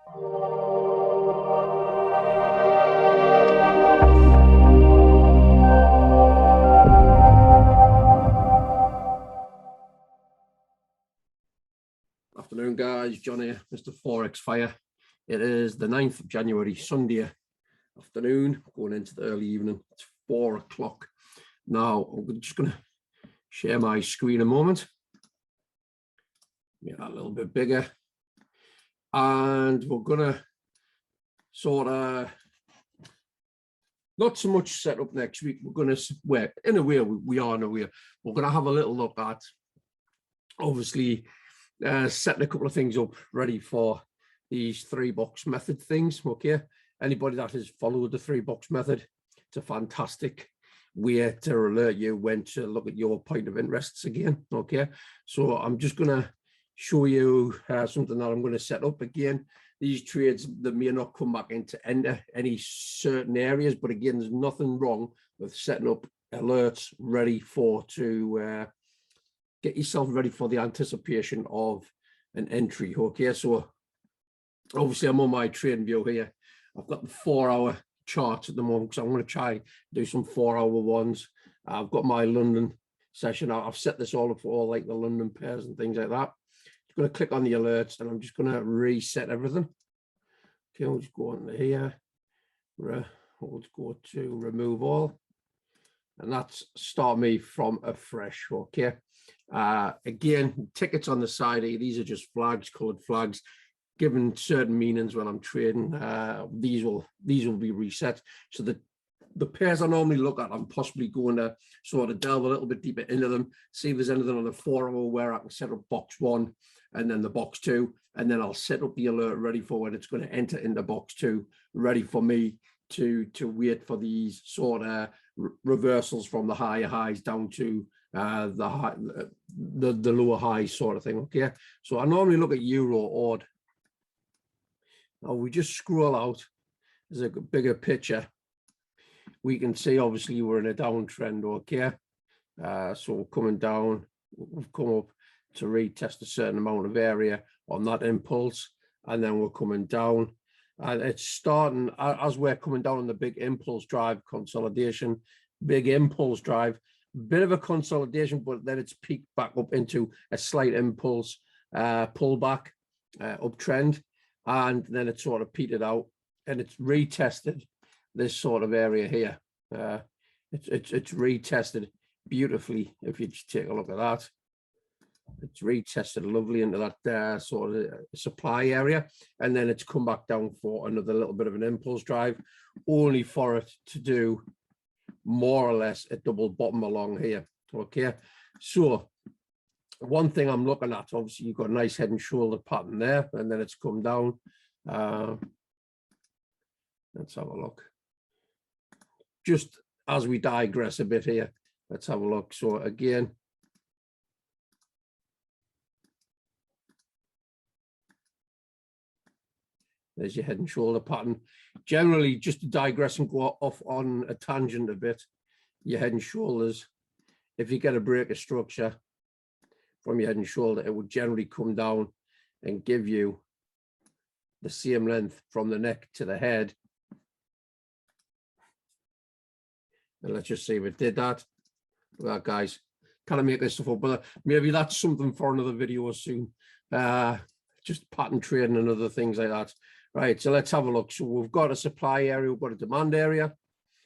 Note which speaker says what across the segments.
Speaker 1: Afternoon, guys. John here, Mr. Forex Fire. It is the 9th of January, Sunday afternoon, going into the early evening. It's 4 o'clock. Now, I'm just going to share my screen a moment. Make that a little bit bigger. And we're going to sort of, not so much set up next week. We're going to, well, in a way, we are in a way. We're going to have a little look at, obviously, setting a couple of things up ready for these 3-box method things. Okay, anybody that has followed the 3-box method, it's a fantastic way to alert you when to look at your point of interests again. Okay, so I'm just going to show you something that I'm going to set up again. These trades that may not come back into enter any certain areas, but again, there's nothing wrong with setting up alerts ready to get yourself ready for the anticipation of an entry. Okay, so obviously I'm on my trading view here. I've got the 4-hour charts at the moment because I'm going to try do some 4-hour ones. I've got my London session. I've set this all up for all like the London pairs and things like that. I'm going to click on the alerts and I'm just going to reset everything. Okay, we'll just go on here. We'll go to remove all. And that's start me from afresh. Okay. Again, tickets on the side here, these are just flags, colored flags, given certain meanings when I'm trading. These will be reset. So the pairs I normally look at, I'm possibly going to sort of delve a little bit deeper into them, see if there's anything on the 4-hour where I can set up box 1 and then the box 2, and then I'll set up the alert ready for when it's going to enter into box 2, ready for me to wait for these sort of reversals from the higher highs down to the lower highs sort of thing. Okay, so I normally look at euro odd. Now we just scroll out. There's a bigger picture. We can see obviously we're in a downtrend. Okay, so we're coming down. We've come up to retest a certain amount of area on that impulse, and then we're coming down. And it's starting as we're coming down on the big impulse drive consolidation, big impulse drive, bit of a consolidation, but then it's peaked back up into a slight impulse pullback, uptrend, and then it sort of petered out and it's retested this sort of area here. It's retested beautifully. If you just take a look at that, it's retested lovely into that sort of supply area, and then it's come back down for another little bit of an impulse drive, only for it to do more or less a double bottom along here. Okay, so one thing I'm looking at, obviously you've got a nice head and shoulder pattern there, and then it's come down. Let's have a look. Just as we digress a bit here, let's have a look. So again, there's your head and shoulder pattern. Generally, just to digress and go off on a tangent a bit, your head and shoulders, if you get a break of structure from your head and shoulder, it would generally come down and give you the same length from the neck to the head. And let's just see if it did that. Look at that, guys. Can I make this stuff up? But maybe that's something for another video soon. Just pattern trading and other things like that. Right, so let's have a look. So we've got a supply area, we've got a demand area.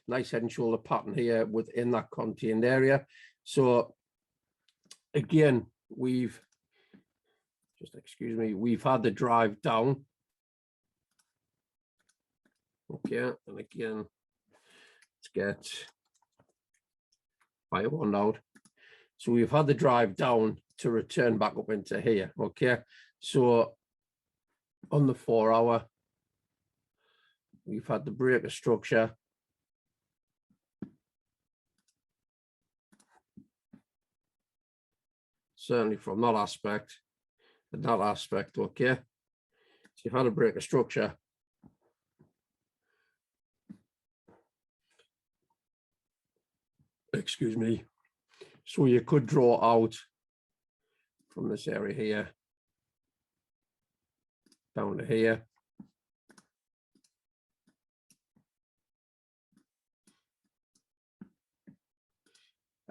Speaker 1: Nice head and shoulder pattern here within that contained area. So again, we've had the drive down. Okay, and again, let's get fire one out. So we've had the drive down to return back up into here. Okay, so on the 4-hour, we've had the break of structure. Certainly from that aspect, okay. So you've had a break of structure. Excuse me. So you could draw out from this area here down to here.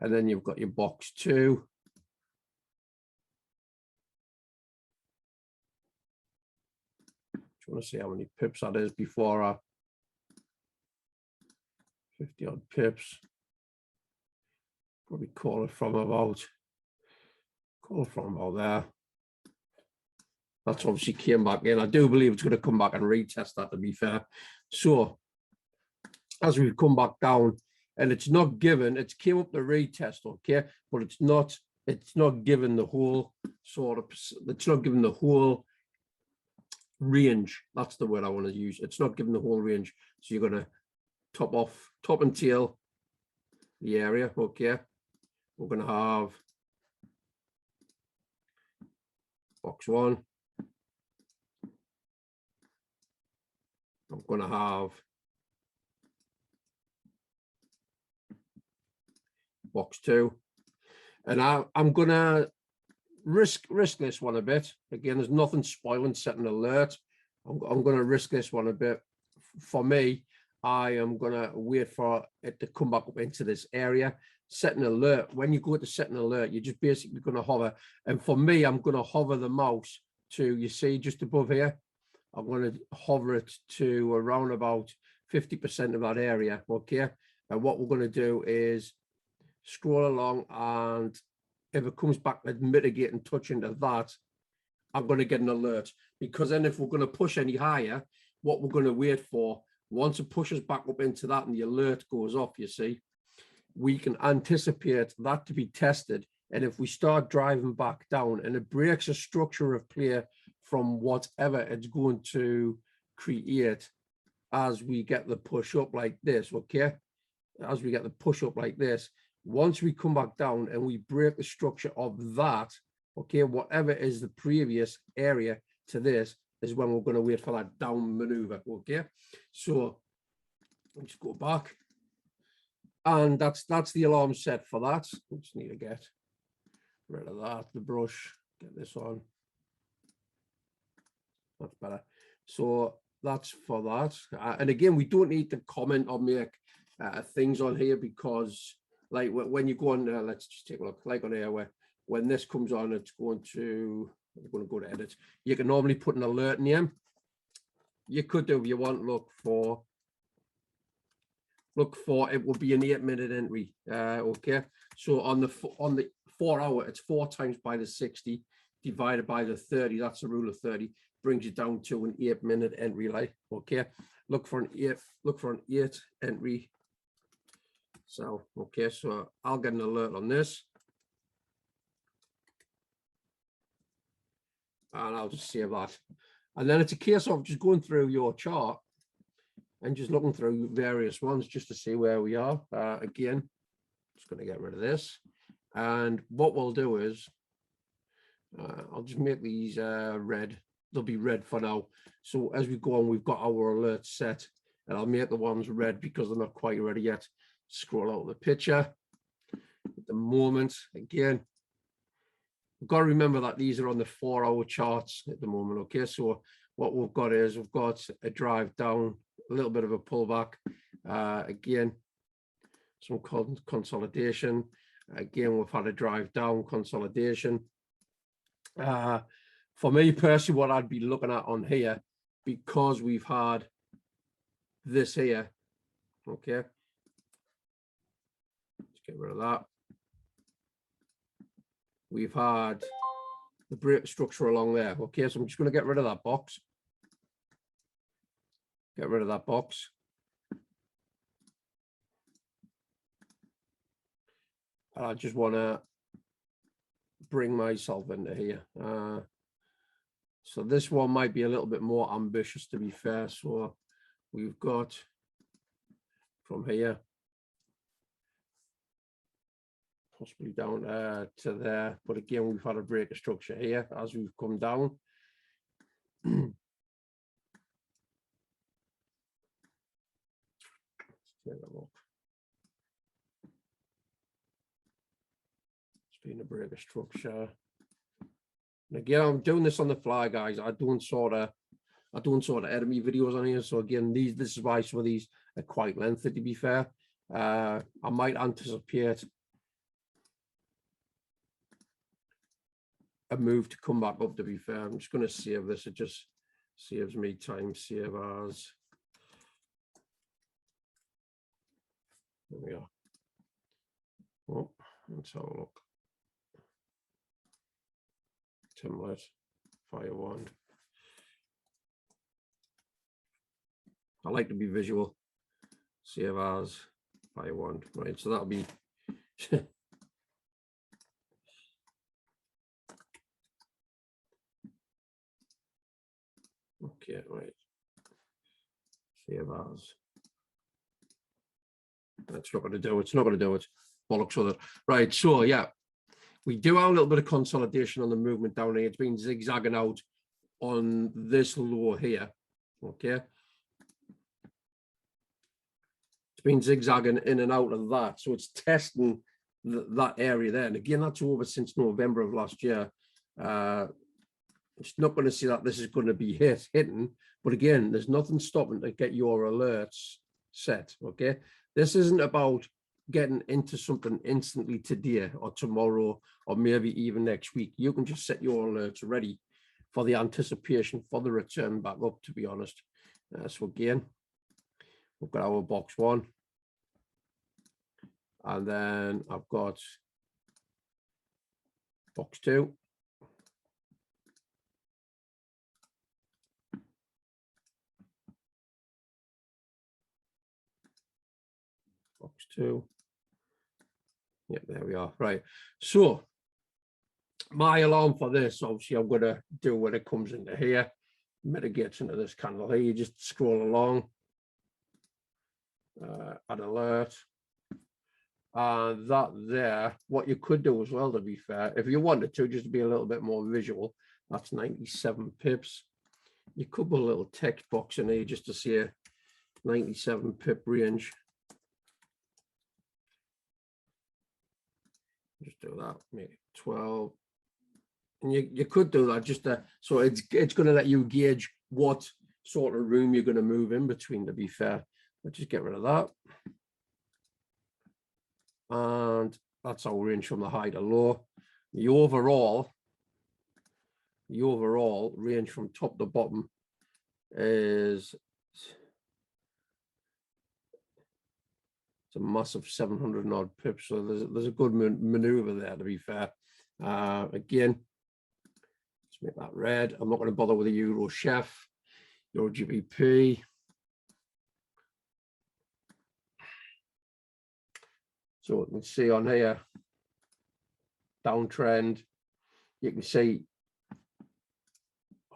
Speaker 1: And then you've got your box 2. Do you want to see how many pips that is before our 50 odd pips? Probably call it from about there. That's obviously came back in. I do believe it's going to come back and retest that, to be fair. So as we've come back down, and it's not given, it's came up the retest, okay, but it's not given the whole it's not given the whole range. That's the word I want to use. It's not given the whole range. So you're going to top and tail the area, okay. We're going to have box 1. I'm going to have box 2, and I'm going to risk this one a bit. Again, there's nothing spoiling setting alert. I'm going to risk this one a bit. For me, I am going to wait for it to come back up into this area. Set an alert. When you go to set an alert, you're just basically going to hover. And for me, I'm going to hover the mouse to, you see, just above here. I'm going to hover it to around about 50% of that area, okay? And what we're going to do is scroll along, and if it comes back and mitigate and touch into that, I'm going to get an alert. Because then if we're going to push any higher, what we're going to wait for, once it pushes back up into that and the alert goes off, you see, we can anticipate that to be tested. And if we start driving back down and it breaks a structure of play from whatever it's going to create as we get the push up like this, okay? As we get the push up like this, once we come back down and we break the structure of that, okay, whatever is the previous area to this is when we're going to wait for that down maneuver, okay? So let's go back. And that's the alarm set for that. We just need to get rid of that, the brush, get this on. That's better. So that's for that. And again, we don't need to comment or make things on here, because like when you go on, let's just take a look, like on here, where when this comes on, it's going to, we're going to go to edit. You can normally put an alert name. You could do, if you want, look for it will be an 8-minute entry, okay? So on the 4 hour, it's 4 times by the 60 divided by the 30. That's the rule of 30, brings you down to an 8-minute entry, like, okay? Look for an 8 entry. So okay, so I'll get an alert on this, and I'll just save that. And then it's a case of just going through your chart and just looking through various ones just to see where we are. Again, just going to get rid of this. And what we'll do is, I'll just make these red. They'll be red for now. So as we go on, we've got our alerts set, and I'll make the ones red because they're not quite ready yet. Scroll out of the picture. At the moment, again, we've got to remember that these are on the 4-hour charts at the moment, okay? So what we've got is, we've got a drive down, a little bit of a pullback, again, some consolidation. Again, we've had a drive down, consolidation. For me personally, what I'd be looking at on here, because we've had this here, okay, let's get rid of that. We've had the break structure along there, okay, so I'm just going to get rid of that box. Get rid of that box. And I just want to bring myself into here. So this one might be a little bit more ambitious, to be fair. So we've got from here, possibly down to there. But again, we've had a break of structure here as we've come down. Let's take a look. It's been a break of structure. And again, I'm doing this on the fly, guys. I don't sort of edit me videos on here. So again, this is why some of these are quite lengthy, to be fair. I might anticipate a move to come back up, to be fair. I'm just going to save this. It just saves me time. Save as. There we are. Oh, let's have a look. Template, fire wand. I like to be visual. Save as, fire wand. Right, so that'll be. Okay, right. Save as. That's not going to do it. It's not going to do it. Bollocks with it. Right, so yeah, we do have a little bit of consolidation on the movement down here. It's been zigzagging out on this low here. Okay. It's been zigzagging in and out of that. So it's testing that area there. And again, that's over since November of last year. It's not going to see that this is going to be hitting. But again, there's nothing stopping to get your alerts set. Okay. This isn't about getting into something instantly today or tomorrow or maybe even next week. You can just set your alerts ready for the anticipation for the return back up, to be honest. So again, we've got our box one. And then I've got box two. Box two. Yeah, there we are. Right. So my alarm for this, obviously, I'm going to do when it comes into here, mitigates into this candle here. You just scroll along, add alert. That there, what you could do as well, to be fair, if you wanted to, just to be a little bit more visual, that's 97 pips. You could put a little text box in here just to see a 97 pip range. Just do that, maybe 12. And you could do that just to, so it's going to let you gauge what sort of room you're going to move in between, to be fair. Let's just get rid of that. And that's our range from the high to low. The overall range from top to bottom is it's a massive 700 odd pips. So there's a good maneuver there, to be fair. Again, let's make that red. I'm not going to bother with the Euro Chef, Euro GBP. So we can see on here, downtrend. You can see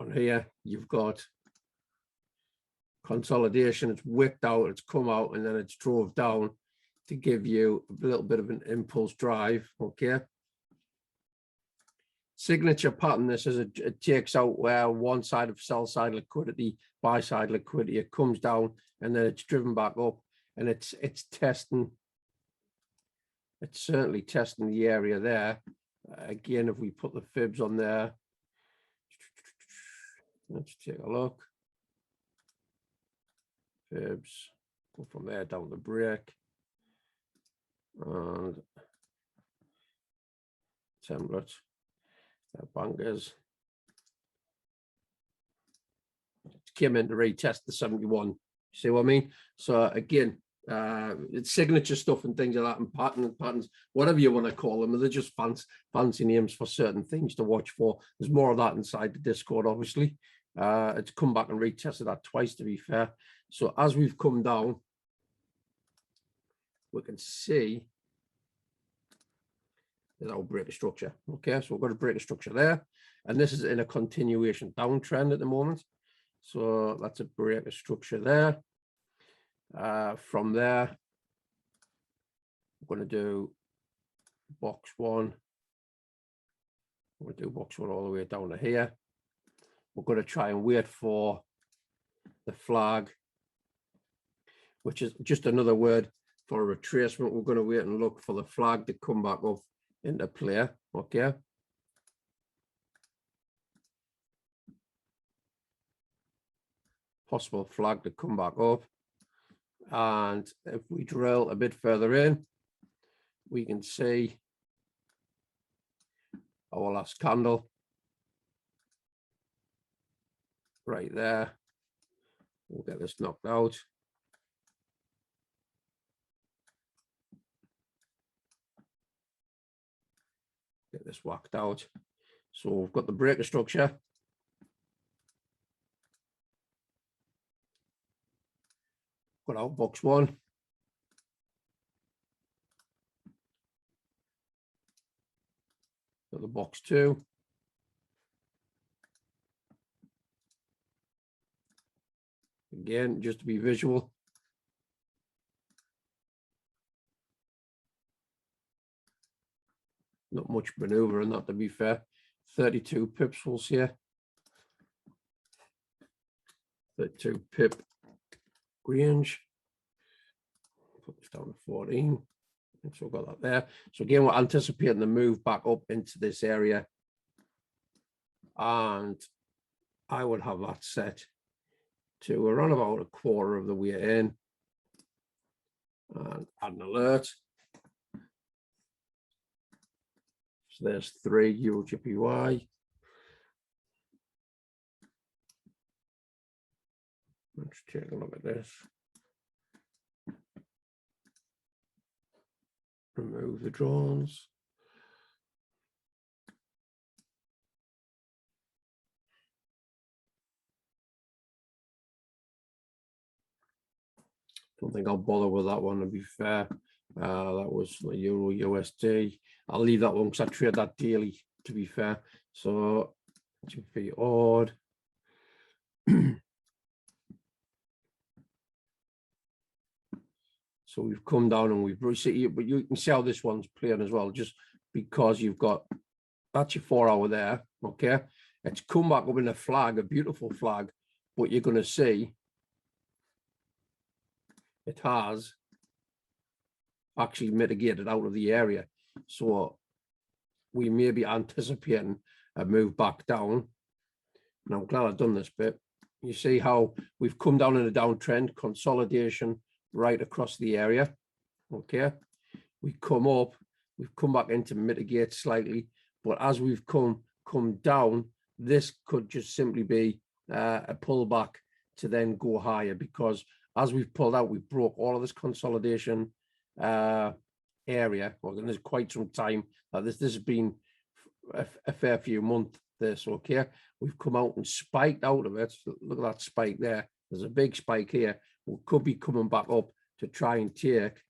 Speaker 1: on here, you've got consolidation. It's wicked out, it's come out, and then it's drove down to give you a little bit of an impulse drive. Okay. Signature pattern, this is it takes out where one side of sell side liquidity, buy side liquidity, it comes down and then it's driven back up, and it's testing. It's certainly testing the area there. Again, if we put the fibs on there, let's take a look. Fibs, go from there down the break. And template, bankers. It came in to retest the 71. See what I mean? So again, it's signature stuff and things like that, and patterns, whatever you want to call them. They're just fancy names for certain things to watch for. There's more of that inside the Discord, obviously. It's come back and retested that twice, to be fair. So as we've come down, we can see there's our break of structure. Okay, so we've got a break of structure there, and this is in a continuation downtrend at the moment. So that's a break of structure there. From there, we're going to do box one. We'll do box one all the way down to here. We're going to try and wait for the flag, which is just another word for a retracement. We're going to wait and look for the flag to come back up into play. Okay. Possible flag to come back up. And if we drill a bit further in, we can see our last candle. right there. We'll get this knocked out. Get this whacked out. So we've got the breaker structure. Got out box one. Got the box two. Again, just to be visual. Not much maneuver in that, to be fair. 32 pips we'll see here. 32 pip range. Put this down to 14. So we've got that there. So again, we're anticipating the move back up into this area. And I would have that set to around about a quarter of the way in. And add an alert. So there's 3 Euro GPY. Let's take a look at this. Remove the drawings. Don't think I'll bother with that one, to be fair. That was the Euro USD. I'll leave that one because I trade that daily, to be fair. So it should be odd. So we've come down and we've received, but you can see how this one's playing as well, just because you've got, that's your 4 hour there, okay? It's come back up in a flag, a beautiful flag, but you're going to see it has actually mitigated out of the area. So we may be anticipating a move back down. And I'm glad I've done this bit. You see how we've come down in a downtrend, consolidation right across the area. Okay, we come up, we've come back in to mitigate slightly, but as we've come down, this could just simply be a pullback to then go higher, because as we've pulled out, we've broke all of this consolidation area. Well, there's quite some time. This has been a fair few months. This, okay, we've come out and spiked out of it. Look at that spike there. There's a big spike here. We could be coming back up to try and take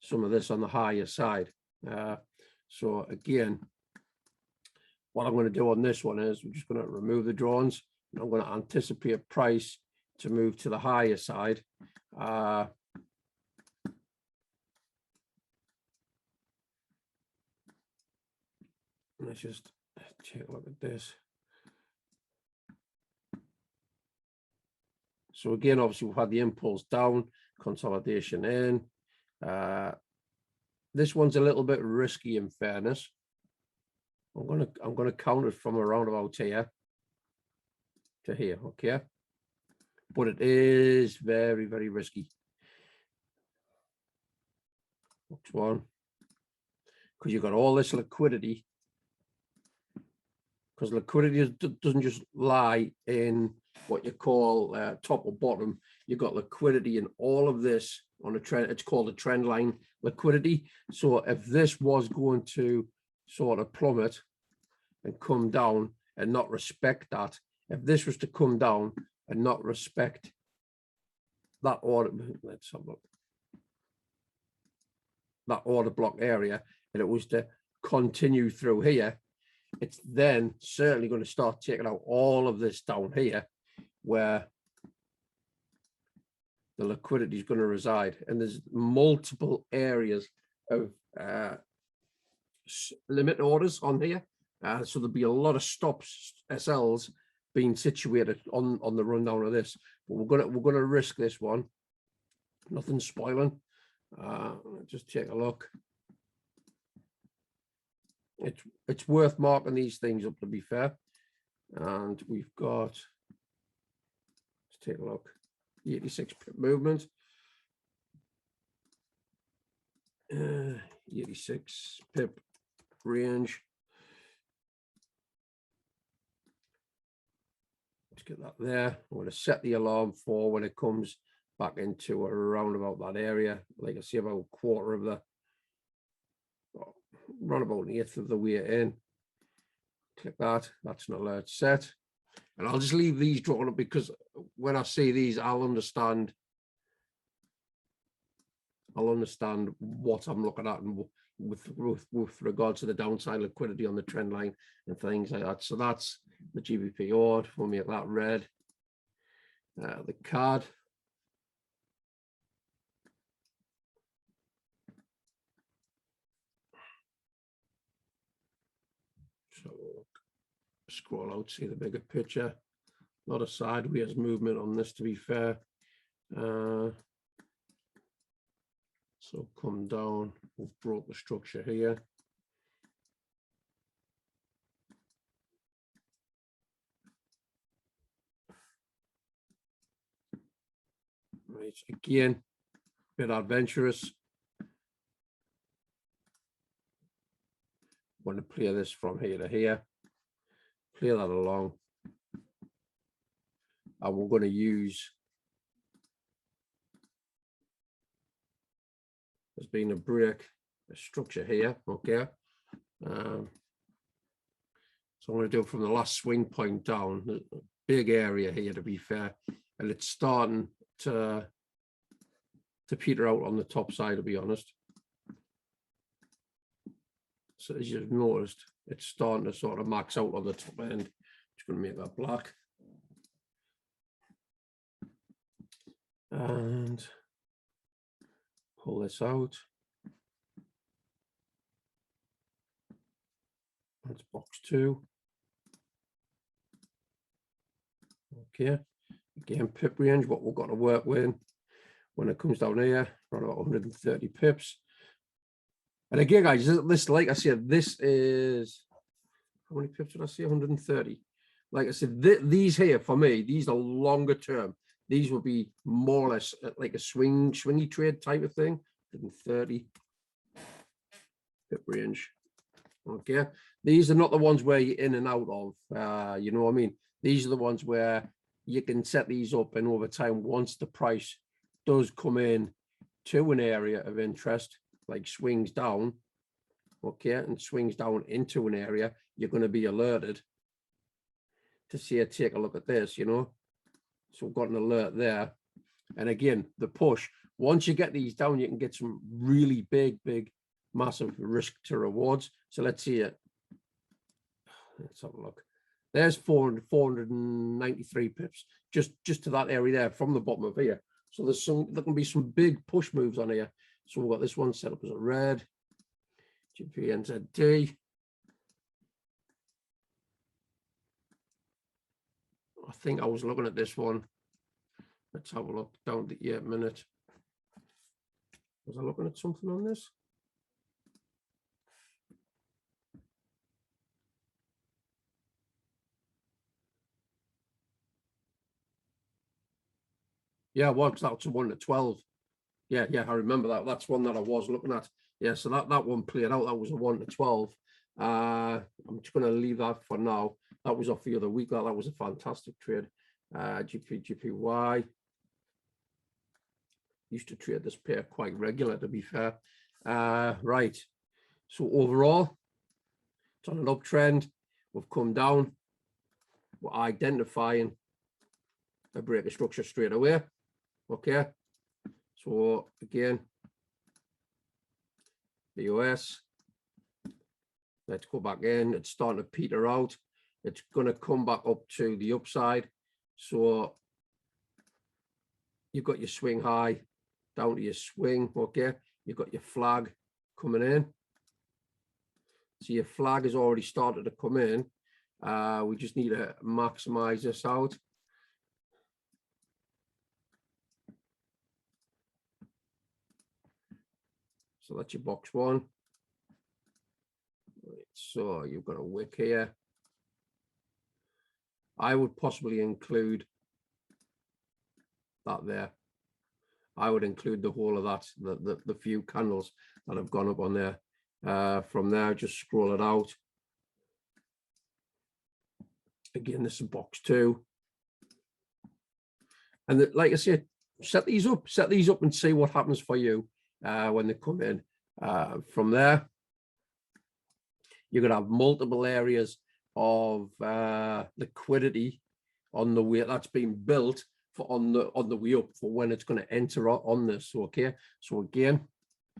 Speaker 1: some of this on the higher side. So again, what I'm going to do on this one is we're just going to remove the drawings, and I'm going to anticipate price to move to the higher side. Let's just take a look at this. So again, obviously we've had the impulse down, consolidation in. This one's a little bit risky, in fairness. I'm gonna count it from around about here to here, okay? But it is very, very risky. Next one, because you've got all this liquidity. Because liquidity doesn't just lie in what you call top or bottom. You've got liquidity in all of this on a trend. It's called a trend line liquidity. So if this was going to sort of plummet and come down and not respect that, if this was to come down and not respect that order, let's have a look, that order block area, and it was to continue through here, it's then certainly going to start taking out all of this down here where the liquidity is going to reside. And there's multiple areas of limit orders on here. So there'll be a lot of stops, SLs, being situated on the rundown of this. But we're gonna risk this one. Nothing spoiling. Just take a look. It's worth marking these things up, to be fair. And we've got, let's take a look, 86 pip movement. 86 pip range. Let's get that there. I'm going to set the alarm for when it comes back into around about that area. Like I see, about a quarter of the, run about an eighth of the way in. Click that. That's an alert set. And I'll just leave these drawn up because when I see these, I'll understand what I'm looking at and with regard to the downside liquidity on the trend line and things like that. So that's the GBP odd. We'll make that red. The card. So scroll out, see the bigger picture. A lot of sideways movement on this, to be fair. So come down, we've brought the structure here. Right, again, bit adventurous. Want to play this from here to here. Play that along. And we're going to use, there's been a break, a structure here, okay. So I'm going to do it from the last swing point down, a big area here, to be fair, and it's starting to peter out on the top side, to be honest. So as you've noticed, it's starting to sort of max out on the top end. Just going to make that black. And pull this out. That's box 2. Okay. Again, pip range, what we've got to work with when it comes down here, around about 130 pips. And again, guys, this, like I said, this is, how many pips did I say? 130. Like I said, these here, for me, these are longer term. These will be more or less like a swingy trade type of thing. 130 pip range. Okay. These are not the ones where you're in and out of, you know what I mean? These are the ones where you can set these up, and over time, once the price does come in to an area of interest, like swings down, okay, and swings down into an area, you're going to be alerted to say, take a look at this, you know. So we've got an alert there. And again, the push, once you get these down, you can get some really big, massive risk to rewards. So let's see it. Let's have a look. There's 493 pips, just to that area there from the bottom of here. So there can be some big push moves on here. So we've got this one set up as a red, GPNZD. I think I was looking at this one. Let's have a look down to 8 minutes. Was I looking at something on this? Yeah, well, that's the one at 12. Yeah, I remember that. That's one that I was looking at. Yeah, so that one played out. That was a 1 to 12. I'm just going to leave that for now. That was off the other week. That was a fantastic trade. GPY. Used to trade this pair quite regular, to be fair. Right. So overall, it's on an uptrend. We've come down. We're identifying a break of structure straight away. Okay. So again, BOS. Let's go back in. It's starting to peter out. It's going to come back up to the upside. So you've got your swing high down to your swing. Okay. You've got your flag coming in. So your flag has already started to come in. We just need to maximize this out. So that's your box 1. Right, so you've got a wick here. I would possibly include that there. I would include the whole of that, the few candles that have gone up on there. From there, just scroll it out. Again, this is box 2. And like I said, set these up and see what happens for you when they come in. From there, you're going to have multiple areas of liquidity on the way that's being built for on the way up for when it's going to enter on this. Okay, so again,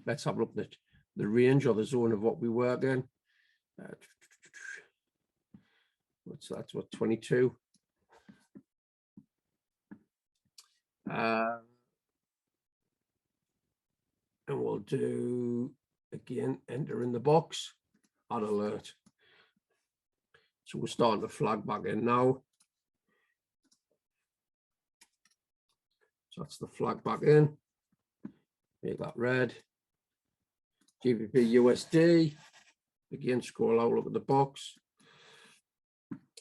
Speaker 1: let's have a look at the range or the zone of what we work in. That's what 22. And we'll do again, enter in the box, add alert. So we're starting to flag back in now. So that's the flag back in. Make that red. GBP USD. Again, scroll out, look at the box.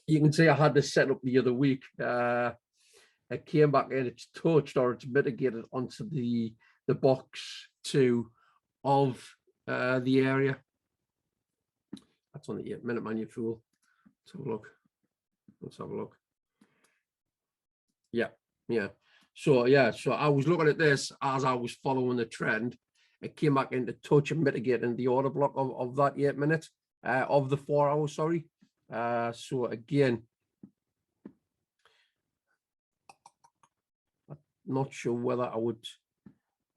Speaker 1: You can see I had this set up the other week. It came back in, it's touched or it's mitigated onto the box 2 of the area. That's on the 8-minute manual tool. Let's have a look. Let's have a look. Yeah. So I was looking at this as I was following the trend. It came back into touch and mitigating the order block of that 8 minute of the 4 hours, sorry. So again, I'm not sure whether I would,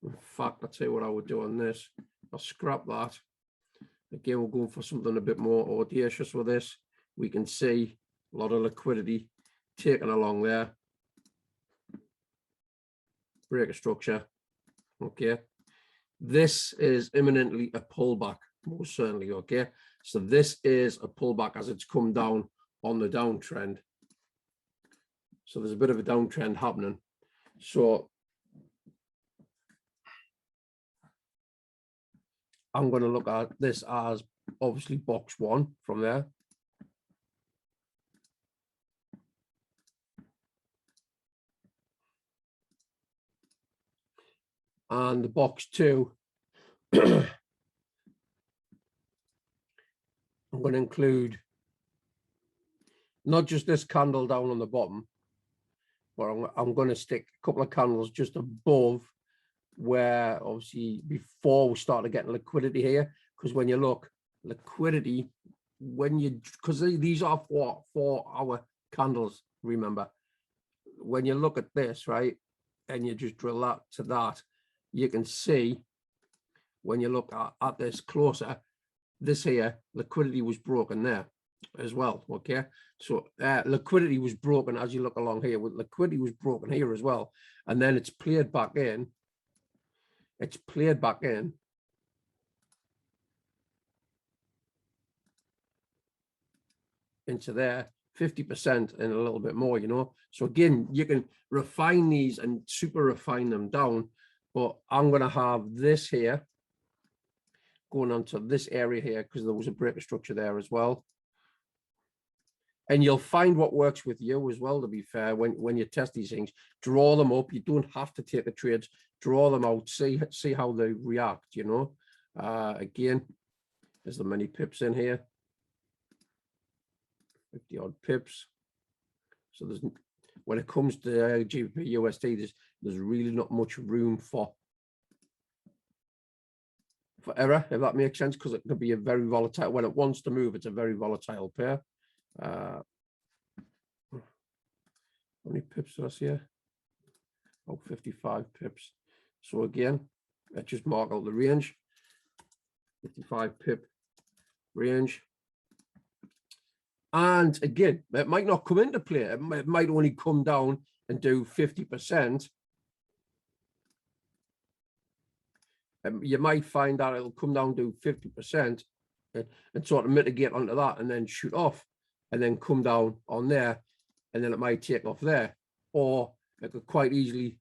Speaker 1: in fact, I'll tell you what I would do on this. I'll scrap that. Again, we're going for something a bit more audacious with this. We can see a lot of liquidity taken along there. Break a structure. Okay. This is imminently a pullback, most certainly. Okay. So this is a pullback as it's come down on the downtrend. So there's a bit of a downtrend happening. So I'm going to look at this as obviously box 1 from there. And the box 2, I'm going to include not just this candle down on the bottom, but I'm going to stick a couple of candles just above where obviously before we started getting liquidity here, because when you look liquidity, because these are 4 hour candles, remember, when you look at this, right, and you just drill that to that, you can see when you look at this closer, this here, liquidity was broken there as well. Okay, so liquidity was broken as you look along here. Liquidity was broken here as well, and then it's played back in. It's played back in. Into there, 50% and a little bit more, you know. So again, you can refine these and super refine them down, but I'm going to have this here going onto this area here because there was a breaker structure there as well. And you'll find what works with you as well, to be fair, when you test these things. Draw them up. You don't have to take the trades. Draw them out. See how they react, you know. Again, there's the many pips in here. 50 odd pips. So there's, when it comes to GBP USD, there's really not much room for error, if that makes sense, because it could be a very volatile, when it wants to move, it's a very volatile pair. How many pips did I see here? Oh, 55 pips. So again, let's just mark out the range. 55 pip range. And again, it might not come into play. It might only come down and do 50%. You might find that it'll come down to 50% and sort of mitigate onto that and then shoot off and then come down on there, and then it might take off there. Or it could quite easily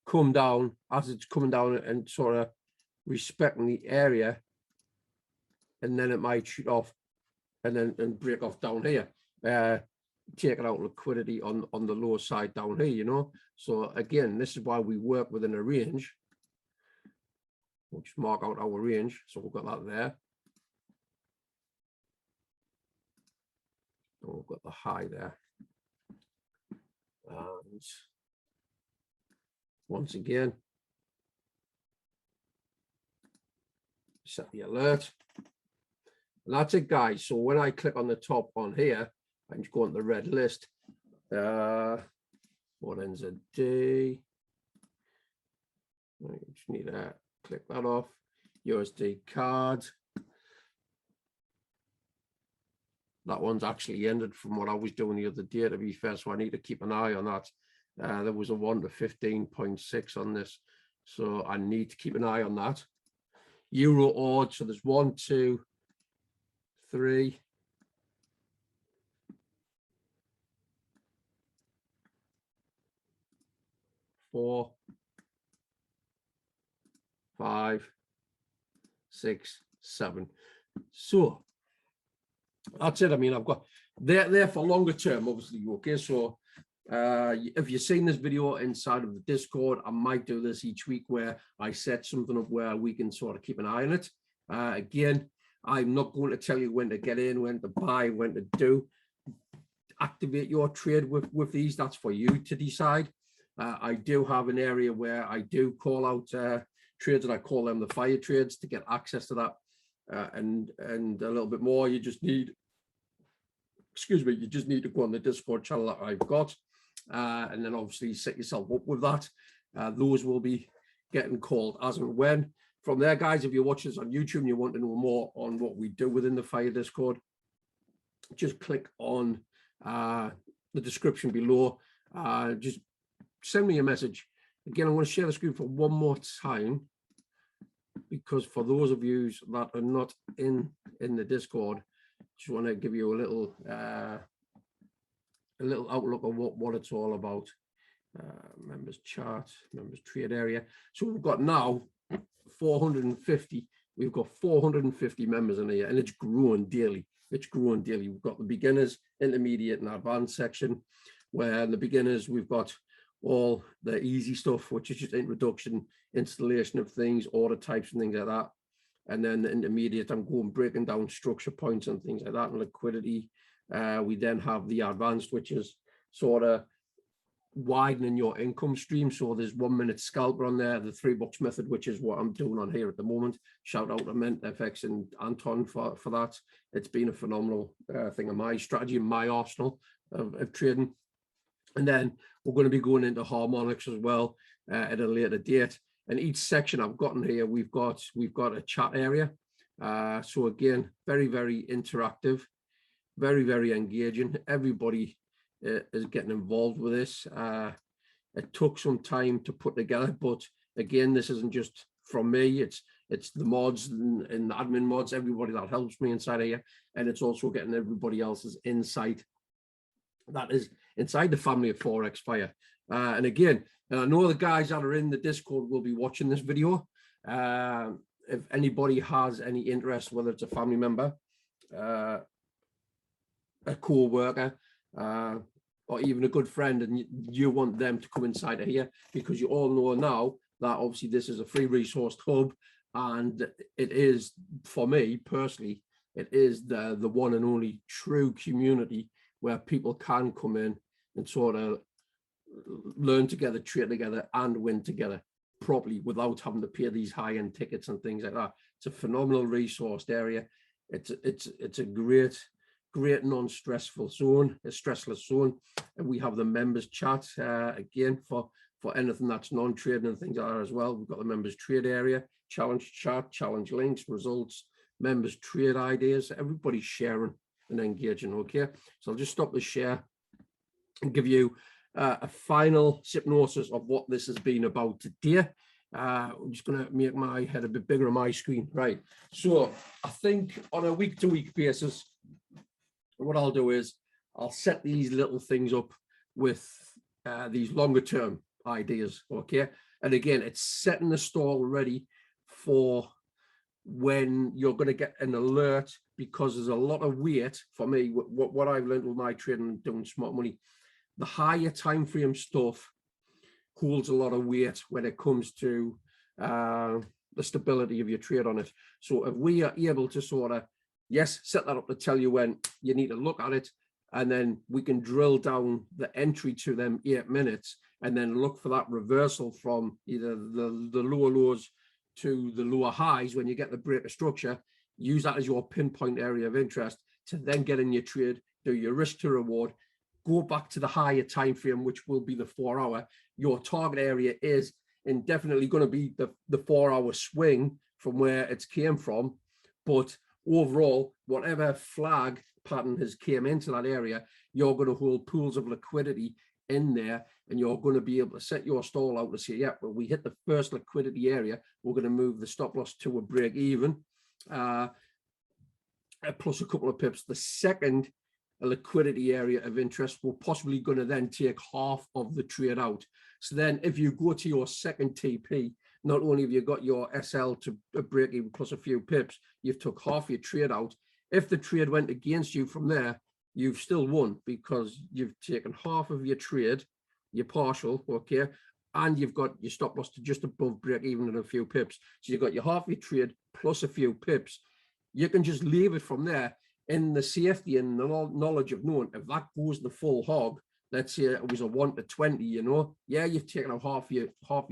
Speaker 1: come down as it's coming down and sort of respecting the area, and then it might shoot off and then break off down here, taking out liquidity on the lower side down here, you know. So again, this is why we work within a range. We'll just mark out our range. So we've got that there. And we've got the high there. And once again, set the alert. And that's it, guys. So when I click on the top on here, I can just go into the red list. What ends a D? I just need to click that off. USD card. That one's actually ended from what I was doing the other day, to be fair, so I need to keep an eye on that. There was a 1 to 15.6 on this, so I need to keep an eye on that. Euro odd, so there's 1, 2, 3, 4, 5, 6, 7. So that's it. I mean, I've got they're there for longer term, obviously. Okay, so if you've seen this video inside of the Discord, I might do this each week where I set something up where we can sort of keep an eye on it. Again, I'm not going to tell you when to get in, when to buy, when to do. Activate your trade with these. That's for you to decide. I do have an area where I do call out trades, and I call them the fire trades, to get access to that. And a little bit more, you just need, you just need to go on the Discord channel that I've got, and then obviously set yourself up with that. Those will be getting called as and when. From there, guys, if you're watching this on YouTube and you want to know more on what we do within the fire Discord, just click on the description below. Just send me a message. Again, I'm going to share the screen for one more time, because for those of you that are not in the Discord, just want to give you a little outlook of what it's all about. Members chart, members trade area. So we've got now 450. We've got 450 members in here, and it's growing daily. It's growing daily. We've got the beginners, intermediate, and advanced section, where in the beginners we've got all the easy stuff, which is just introduction, installation of things, order types and things like that. And then the intermediate, I'm going breaking down structure points and things like that, and liquidity. We then have the advanced, which is sort of widening your income stream. So there's 1 minute scalper on there, the 3 bucks method, which is what I'm doing on here at the moment. Shout out to MethodSetting and Anton for that. It's been a phenomenal thing of my strategy and my arsenal of trading. And then we're going to be going into harmonics as well at a later date. And each section I've gotten here, we've got a chat area. So again, very, very interactive, very, very engaging. Everybody is getting involved with this. It took some time to put together, but again, this isn't just from me. It's the mods and the admin mods, everybody that helps me inside here, and it's also getting everybody else's insight that is inside the family of Forex Fire. And again, I know the guys that are in the Discord will be watching this video. If anybody has any interest, whether it's a family member, a co-worker, or even a good friend, and you want them to come inside of here, because you all know now that obviously this is a free resource hub, and it is, for me personally, it is the one and only true community where people can come in and sort of learn together, trade together, and win together properly without having to pay these high-end tickets and things like that. It's a phenomenal resourced area. It's a great non-stressful zone, a stressless zone. And we have the members chat again for anything that's non-trading and things like that as well. We've got the members trade area, challenge chat, challenge links, results, members trade ideas. Everybody's sharing and engaging. Okay, so I'll just stop the share and give you a final hypnosis of what this has been about today. I'm just going to make my head a bit bigger on my screen. Right, so I think on a week-to-week basis, what I'll do is I'll set these little things up with these longer-term ideas. Okay, and again, it's setting the stall ready for when you're going to get an alert, because there's a lot of weight for me. What I've learned with my trading and doing smart money, the higher time frame stuff holds a lot of weight when it comes to the stability of your trade on it. So if we are able to sort of, yes, set that up to tell you when you need to look at it, and then we can drill down the entry to them 8 minutes and then look for that reversal from either the lower lows to the lower highs when you get the break of structure. Use that as your pinpoint area of interest to then get in your trade, do your risk to reward, go back to the higher time frame, which will be the 4 hour. Your target area is indefinitely going to be the 4 hour swing from where it's came from. But overall, whatever flag pattern has came into that area, you're going to hold pools of liquidity in there, and you're going to be able to set your stall out to say, yeah, well, we hit the first liquidity area, we're going to move the stop loss to a break even, plus a couple of pips. The second liquidity area of interest, we're possibly going to then take half of the trade out. So then if you go to your second TP, not only have you got your SL to a break even plus a few pips, you've took half your trade out. If the trade went against you from there, you've still won, because you've taken half of your trade, your partial, okay, and you've got your stop loss to just above break even and a few pips. So you've got your half your trade plus a few pips. You can just leave it from there in the safety and the knowledge of knowing if that goes the full hog. Let's say it was a 1 to 20, you know, yeah, you've taken out half your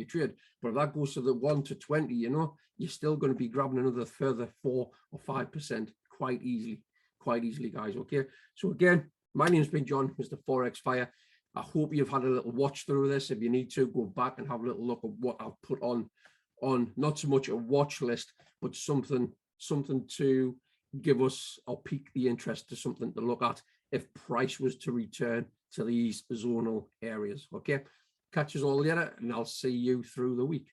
Speaker 1: trade, but if that goes to the 1 to 20, you know, you're still going to be grabbing another further 4 or 5% quite easily, guys. Okay, so again, my name's been John, Mr. Forex Fire. I hope you've had a little watch through this. If you need to, go back and have a little look at what I've put on not so much a watch list, but something to give us or pique the interest, to something to look at if price was to return to these zonal areas. Okay, catch us all later, and I'll see you through the week.